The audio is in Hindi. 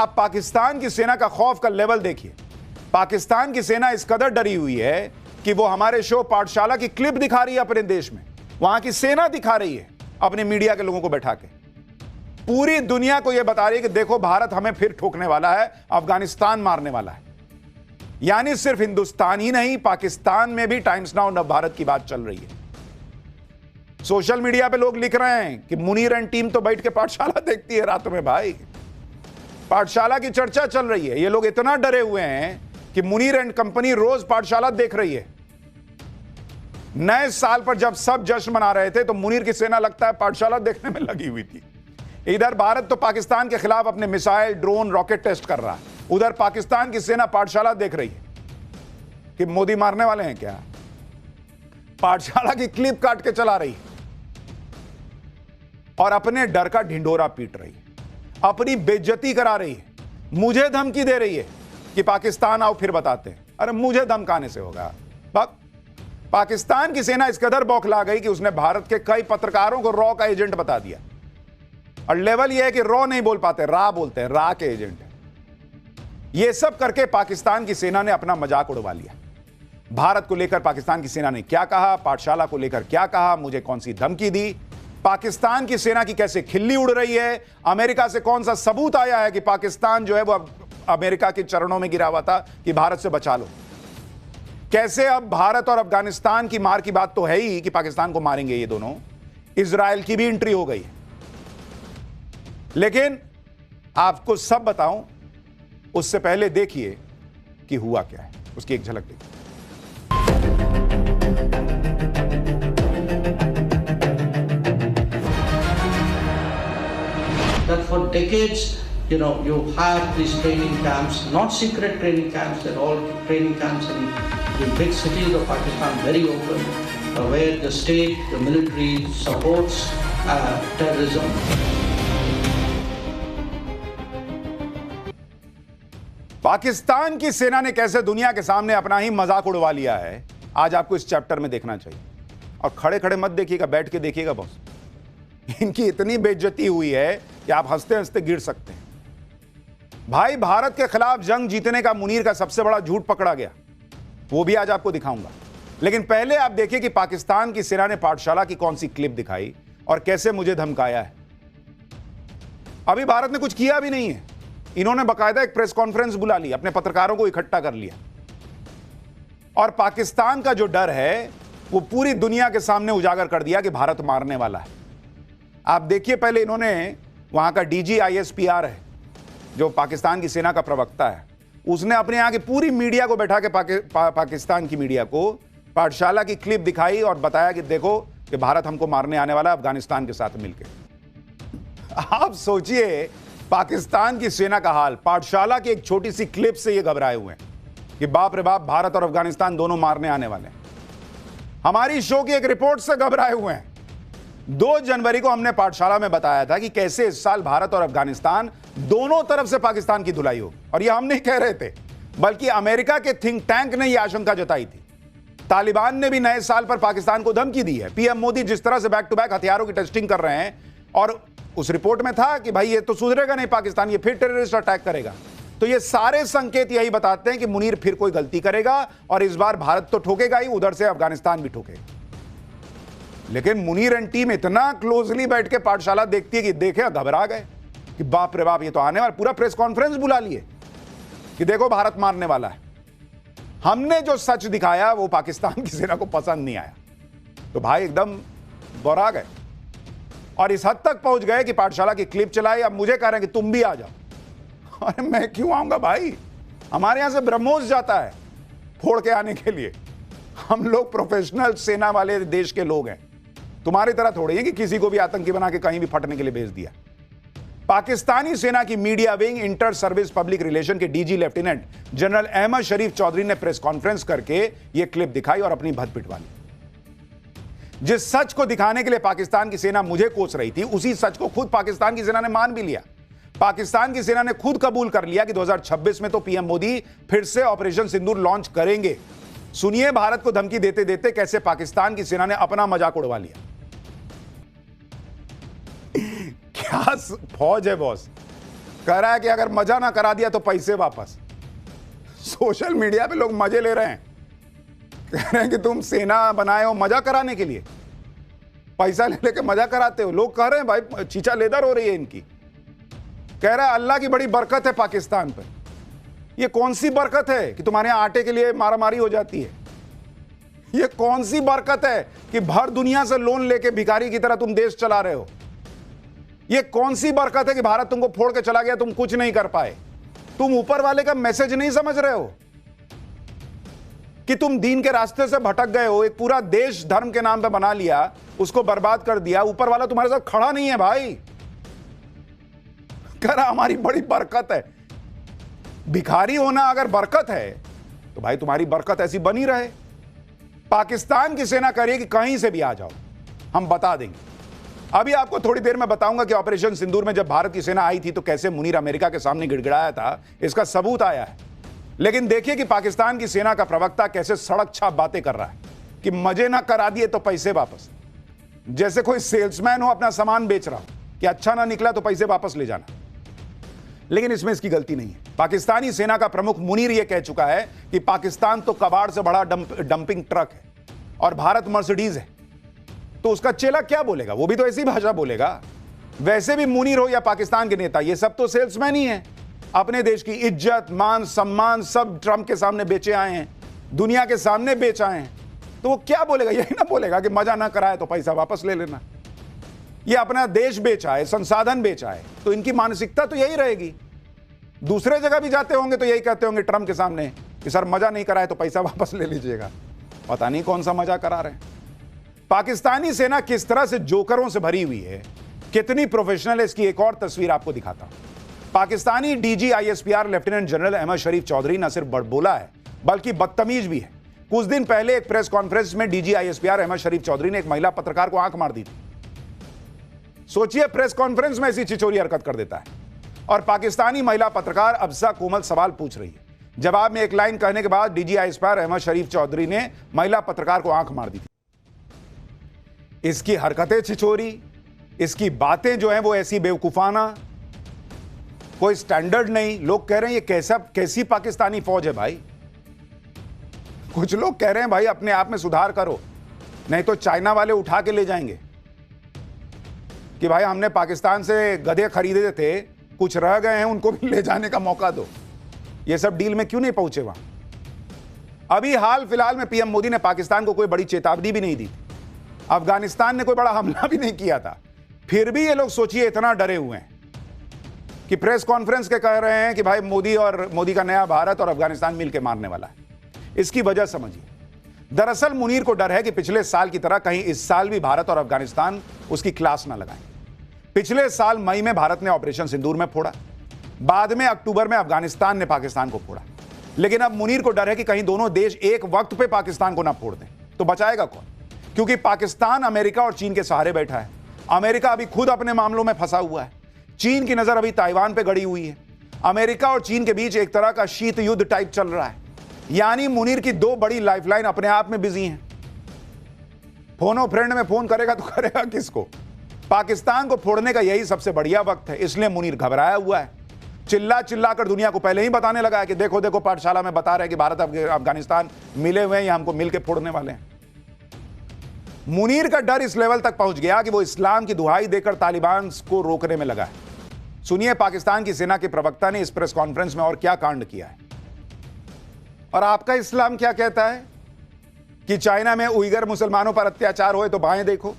आप पाकिस्तान की सेना का खौफ का लेवल देखिए। पाकिस्तान की सेना इस कदर डरी हुई है कि वो हमारे शो पाठशाला की क्लिप दिखा रही है अपने देश में, वहां की सेना दिखा रही है अपने मीडिया के लोगों को बैठा के, पूरी दुनिया को यह बता रही है कि देखो भारत हमें फिर ठोकने वाला है, अफगानिस्तान मारने वाला है। यानी सिर्फ हिंदुस्तान ही नहीं, पाकिस्तान में भी टाइम्स नाउ नव भारत की बात चल रही है। सोशल मीडिया पे लोग लिख रहे हैं कि मुनीर एंड टीम तो बैठ के पाठशाला देखती है रात में। भाई पाठशाला की चर्चा चल रही है, ये लोग इतना डरे हुए हैं कि मुनीर एंड कंपनी रोज पाठशाला देख रही है। नए साल पर जब सब जश्न मना रहे थे तो मुनीर की सेना लगता है पाठशाला देखने में लगी हुई थी। इधर भारत तो पाकिस्तान के खिलाफ अपने मिसाइल, ड्रोन, रॉकेट टेस्ट कर रहा है, उधर पाकिस्तान की सेना पाठशाला देख रही है कि मोदी मारने वाले हैं क्या। पाठशाला की क्लिप काट के चला रही है और अपने डर का ढिंढोरा पीट रही है, अपनी बेइज्जती करा रही है, मुझे धमकी दे रही है कि पाकिस्तान आओ फिर बताते हैं। अरे मुझे धमकाने से होगा। पाकिस्तान की सेना इस कदर बौखला गई कि उसने भारत के कई पत्रकारों को रॉ का एजेंट बता दिया। और लेवल यह है कि रॉ नहीं बोल पाते, रा बोलते हैं, रा के एजेंट है। यह सब करके पाकिस्तान की सेना ने अपना मजाक उड़वा लिया। भारत को लेकर पाकिस्तान की सेना ने क्या कहा, पाठशाला को लेकर क्या कहा, मुझे कौन सी धमकी दी, पाकिस्तान की सेना की कैसे खिल्ली उड़ रही है, अमेरिका से कौन सा सबूत आया है कि पाकिस्तान जो है वो अमेरिका के चरणों में गिरा हुआ था कि भारत से बचा लो। कैसे अब भारत और अफगानिस्तान की मार की बात तो है ही कि पाकिस्तान को मारेंगे ये दोनों, इजराइल की भी एंट्री हो गई है। लेकिन आपको सब बताऊं उससे पहले देखिए कि हुआ क्या है, उसकी एक झलक देखिए। That for decades, you have these training camps, not secret training camps, they're all training camps in the big cities of Pakistan, very open, where the state, the military supports terrorism. Pakistan की सेना ने कैसे दुनिया के सामने अपना ही मजाक उड़वा लिया है, आज आपको इस चैप्टर में देखना चाहिए। और खड़े खड़े मत देखिएगा, बैठ के देखिएगा बॉस। इनकी इतनी बेइज्जती हुई है कि आप हंसते हंसते गिर सकते हैं। भाई भारत के खिलाफ जंग जीतने का मुनीर का सबसे बड़ा झूठ पकड़ा गया, वो भी आज आपको दिखाऊंगा। लेकिन पहले आप देखिए कि पाकिस्तान की सेना ने पाठशाला की कौन सी क्लिप दिखाई और कैसे मुझे धमकाया है। अभी भारत ने कुछ किया भी नहीं है, इन्होंने बाकायदा एक प्रेस कॉन्फ्रेंस बुला ली, अपने पत्रकारों को इकट्ठा कर लिया और पाकिस्तान का जो डर है वो पूरी दुनिया के सामने उजागर कर दिया कि भारत मारने वाला है। आप देखिए, पहले इन्होंने वहां का डीजी ISPR है जो पाकिस्तान की सेना का प्रवक्ता है, उसने अपने यहाँ की पूरी मीडिया को बैठा के पाकिस्तान की मीडिया को पाठशाला की क्लिप दिखाई और बताया कि देखो कि भारत हमको मारने आने वाला है अफगानिस्तान के साथ मिलकर। आप सोचिए पाकिस्तान की सेना का हाल, पाठशाला की एक छोटी सी क्लिप से ये घबराए हुए हैं कि बाप रे बाप, भारत और अफगानिस्तान दोनों मारने आने वाले हैं। हमारी शो की एक रिपोर्ट से घबराए हुए हैं। 2 जनवरी को हमने पाठशाला में बताया था कि कैसे इस साल भारत और अफगानिस्तान दोनों तरफ से पाकिस्तान की धुलाई होगी। और यह हम नहीं कह रहे थे, बल्कि अमेरिका के थिंक टैंक ने यह आशंका जताई थी। तालिबान ने भी नए साल पर पाकिस्तान को धमकी दी है। पीएम मोदी जिस तरह से बैक टू बैक हथियारों की टेस्टिंग कर रहे हैं, और उस रिपोर्ट में था कि भाई ये तो सुधरेगा नहीं पाकिस्तान, ये फिर टेररिस्ट अटैक करेगा। तो ये सारे संकेत यही बताते हैं कि मुनीर फिर कोई गलती करेगा और इस बार भारत तो ठोकेगा ही, उधर से अफगानिस्तान भी ठोकेगा। लेकिन मुनीर एंड टीम इतना क्लोजली बैठ के पाठशाला देखती है कि देखे घबरा गए कि बाप रे बाप, ये तो आने वाला। पूरा प्रेस कॉन्फ्रेंस बुला लिए कि देखो भारत मारने वाला है। हमने जो सच दिखाया वो पाकिस्तान की सेना को पसंद नहीं आया, तो भाई एकदम बौरा गए और इस हद तक पहुंच गए कि पाठशाला की क्लिप चलाई। अब मुझे कह रहे हैं कि तुम भी आ जाओ। अरे मैं क्यों आऊंगा भाई, हमारे यहां से ब्रह्मोस जाता है फोड़ के आने के लिए। हम लोग प्रोफेशनल सेना वाले देश के लोग हैं, तुम्हारी तरह थोड़ी है कि किसी को भी आतंकी बना के कहीं भी फटने के लिए भेज दिया। पाकिस्तानी सेना की media wing inter service public relation के DG lieutenant general Ahmed Sharif Chaudhary ने प्रेस कॉन्फ्रेंस करके यह क्लिप दिखाई और अपनी भद पिटवा ली। जिस सच को दिखाने के लिए पाकिस्तान की सेना मुझे कोस रही थी, उसी सच को खुद पाकिस्तान की सेना ने मान भी लिया। पाकिस्तान की सेना ने खुद कबूल कर लिया कि 2026 में तो पीएम मोदी फिर से ऑपरेशन सिंदूर लॉन्च करेंगे। सुनिए भारत को धमकी देते देते कैसे पाकिस्तान की सेना ने अपना मजाक उड़वा लिया। क्या फौज है बॉस, कह रहा है कि अगर मजा ना करा दिया तो पैसे वापस। सोशल मीडिया पे लोग मजे ले रहे हैं, कह रहे हैं कि तुम सेना बनाए हो मजा कराने के लिए, पैसा ले लेके मजा कराते हो। लोग कह रहे हैं भाई चीचा लेदर हो रही है इनकी। कह रहा है अल्लाह की बड़ी बरकत है पाकिस्तान पर। ये कौन सी बरकत है कि तुम्हारे यहां आटे के लिए मारामारी हो जाती है? ये कौन सी बरकत है कि भर दुनिया से लोन लेके भिखारी की तरह तुम देश चला रहे हो? ये कौन सी बरकत है कि भारत तुमको फोड़ के चला गया, तुम कुछ नहीं कर पाए? तुम ऊपर वाले का मैसेज नहीं समझ रहे हो कि तुम दीन के रास्ते से भटक गए हो, एक पूरा देश धर्म के नाम पे बना लिया, उसको बर्बाद कर दिया। ऊपर वाला तुम्हारे साथ खड़ा नहीं है भाई। कह रहा हमारी बड़ी बरकत है। भिखारी होना अगर बरकत है तो भाई तुम्हारी बरकत ऐसी बनी रहे। पाकिस्तान की सेना कह रही है कि कहीं से भी आ जाओ, हम बता देंगे। अभी आपको थोड़ी देर में बताऊंगा कि ऑपरेशन सिंदूर में जब भारत की सेना आई थी तो कैसे मुनीर अमेरिका के सामने गिड़गिड़ाया था, इसका सबूत आया है। लेकिन देखिए कि पाकिस्तान की सेना का प्रवक्ता कैसे सड़क छाप बातें कर रहा है कि मजे ना करा दिए तो पैसे वापस। जैसे कोई सेल्समैन हो अपना सामान बेच रहा हो कि अच्छा ना निकला तो पैसे वापस ले जाना। लेकिन इसमें इसकी गलती नहीं है। पाकिस्तानी सेना का प्रमुख मुनीर यह कह चुका है कि पाकिस्तान तो कबाड़ से बड़ा डंपिंग ट्रक है और भारत मर्सिडीज है। तो उसका चेला क्या बोलेगा? वो भी तो ऐसी भाषा बोलेगा। वैसे भी मुनीर हो या पाकिस्तान के नेता, ये सब तो सेल्समैन ही हैं। अपने देश की इज्जत मान सम्मान सब ट्रंप के सामने बेचे आए हैं, दुनिया के सामने बेच आए हैं। तो वो क्या बोलेगा? यही ना बोलेगा कि मजा ना कराए तो पैसा वापस ले लेना। ये अपना देश बेचा है, संसाधन बेचा है, तो इनकी मानसिकता तो यही रहेगी। दूसरे जगह भी जाते होंगे तो यही कहते होंगे ट्रंप के सामने कि सर मजा नहीं कराए तो पैसा वापस ले लीजिएगा। पता नहीं कौन सा मजा करा रहे हैं। पाकिस्तानी सेना किस तरह से जोकरों से भरी हुई है, कितनी प्रोफेशनल है, इसकी एक और तस्वीर आपको दिखाता हूं। Pakistani DG ISPR lieutenant general Ahmed Sharif Chaudhry न सिर्फ बड़बोला है बल्कि बदतमीज भी है। कुछ दिन पहले एक प्रेस कॉन्फ्रेंस में डीजी आईएसपीआर अहमद शरीफ चौधरी ने एक महिला पत्रकार को आंख मार दी थी। सोचिए, प्रेस कॉन्फ्रेंस में ऐसी छिछोरी हरकत कर देता है। और पाकिस्तानी महिला पत्रकार अफजा कोमल सवाल पूछ रही है। जवाब में एक लाइन कहने के बाद डीजी आईएसपीआर अहमद शरीफ चौधरी ने महिला पत्रकार को आंख मार दी थी। इसकी हरकतें छिछोरी, इसकी बातें जो हैं वो ऐसी बेवकूफाना, कोई स्टैंडर्ड नहीं। लोग कह रहे हैं ये कैसी पाकिस्तानी फौज है भाई। कुछ लोग कह रहे हैं भाई अपने आप में सुधार करो, नहीं तो चाइना वाले उठा के ले जाएंगे कि भाई हमने पाकिस्तान से गधे खरीदे थे, कुछ रह गए हैं, उनको भी ले जाने का मौका दो। ये सब डील में क्यों नहीं पहुंचे वहां? अभी हाल फिलहाल में पीएम मोदी ने पाकिस्तान को कोई बड़ी चेतावनी भी नहीं दी। अफगानिस्तान ने कोई बड़ा हमला भी नहीं किया था, फिर भी ये लोग सोचिए इतना डरे हुए हैं कि प्रेस कॉन्फ्रेंस के कह रहे हैं कि भाई मोदी का नया भारत और अफगानिस्तान मिलकर मारने वाला है। इसकी वजह समझिए। दरअसल मुनीर को डर है कि पिछले साल की तरह कहीं इस साल भी भारत और अफगानिस्तान उसकी क्लास ना लगाएं। पिछले साल मई में भारत ने ऑपरेशन सिंदूर में फोड़ा, बाद में अक्टूबर में अफगानिस्तान ने पाकिस्तान को फोड़ा। लेकिन अब मुनीर को डर है कि कहीं दोनों देश एक वक्त पे पाकिस्तान को ना फोड़ दें, तो बचाएगा कौन? क्योंकि पाकिस्तान अमेरिका और चीन के सहारे बैठा है। अमेरिका अभी खुद अपने मामलों में फंसा हुआ है। चीन की नजर अभी ताइवान पे गड़ी हुई है। अमेरिका और चीन के बीच एक तरह का शीत युद्ध टाइप चल रहा है। यानी मुनीर की दो बड़ी लाइफलाइन अपने आप में बिजी हैं। फोनो फ्रेंड में फोन करेगा तो करेगा किसको? पाकिस्तान को फोड़ने का यही सबसे बढ़िया वक्त है। इसलिए मुनीर घबराया हुआ है, चिल्ला चिल्ला कर दुनिया को पहले ही बताने लगा है कि देखो देखो पाठशाला में बता रहे हैं कि भारत अफगानिस्तान मिले हुए हैं या हमको मिलकर फोड़ने वाले हैं। मुनीर का डर इस लेवल तक पहुंच गया कि वो इस्लाम की दुहाई देकर तालिबान को रोकने में लगा है। सुनिए पाकिस्तान की सेना के प्रवक्ता ने इस प्रेस कॉन्फ्रेंस में और क्या कांड किया है। और आपका इस्लाम क्या कहता है कि चाइना में उइगर मुसलमानों पर अत्याचार हुए तो बाएं देखो।